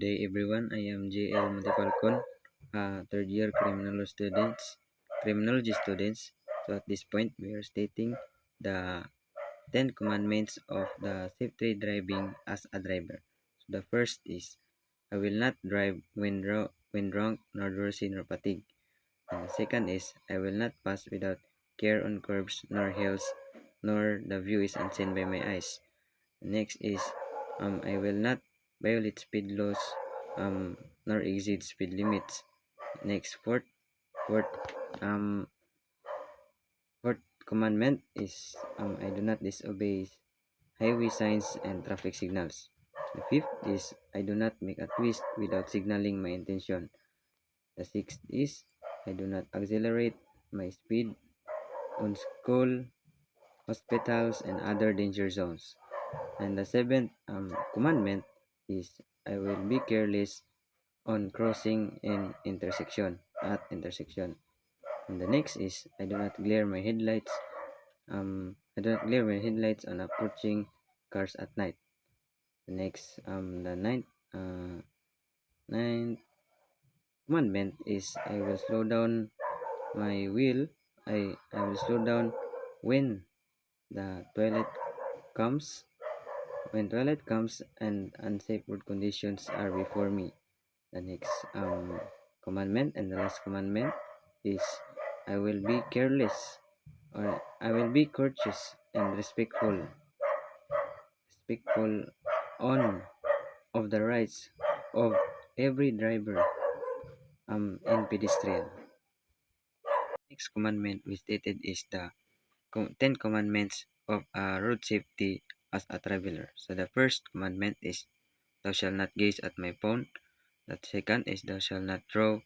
day everyone. I am JL Matipalcon, third year criminology students. So at this point, we are stating the 10 commandments of the safety driving as a driver. So the first is, I will not drive when drunk, nor drowsy, nor fatigued. And the second is, I will not pass without care on curbs, nor hills, nor the view is unseen by my eyes. Next is, I will not violate speed laws, nor exceed speed limits. Next, fourth, um, fourth commandment is, I do not disobey highway signs and traffic signals. The fifth is, I do not make a twist without signaling my intention. The sixth is, I do not accelerate my speed on school, hospitals, and other danger zones. And the seventh commandment is, I will be careless on crossing an intersection at intersection. And the next is, I do not glare my headlights on approaching cars at night. The next the ninth commandment is, I will slow down my wheel. I will slow down when the toilet comes and unsafe road conditions are before me. The next commandment and the last commandment is, I will be careless, or I will be courteous and respectful on of the rights of every driver and pedestrian. Next commandment we stated is the 10 commandments of road safety as a traveler. So the first commandment is, thou shalt not gaze at my phone. The second is, thou shalt not throw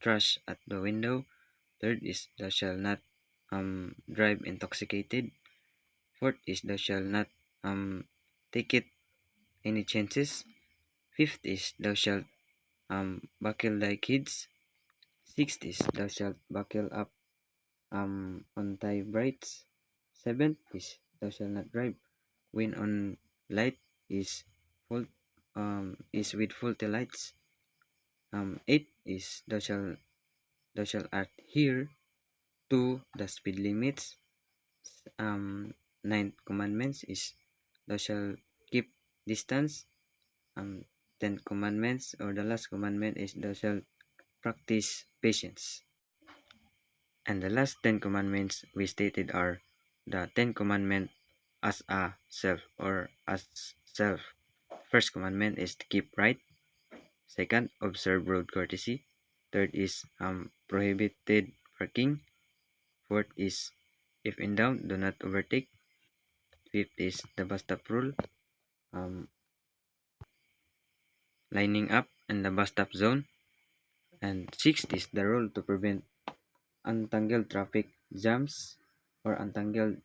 trash at the window. Third is, thou shalt not drive intoxicated. Fourth is, thou shalt not take it any chances. Fifth is, thou shalt buckle thy kids. Sixth is, thou shalt buckle up on thy brights. Seventh is, thou shalt not drive when on light is full is with faulty lights. Eighth is, thou shalt adhere to the speed limits. Ninth commandments is, thou shalt keep distance. 10 commandments, or the last commandment is, thou shalt practice patience. And the last 10 commandments we stated are the 10 commandments as a self, or as self. First commandment is to keep right. Second, observe road courtesy. Third is prohibited parking. Fourth is, if in doubt, do not overtake. Fifth is the bus stop rule, um, lining up in the bus stop zone. And sixth is the rule to prevent untangled traffic jams, to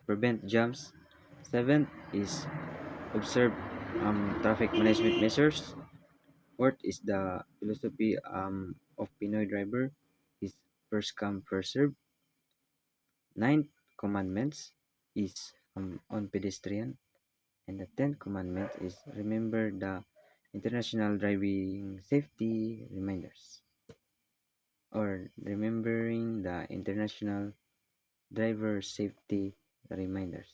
prevent jams. Seventh is observe traffic management measures. Fourth is the philosophy of Pinoy driver is first come first serve. Ninth commandments is on pedestrian, and the 10th commandment is remember the international driving safety reminders, or remembering the international driver safety reminders.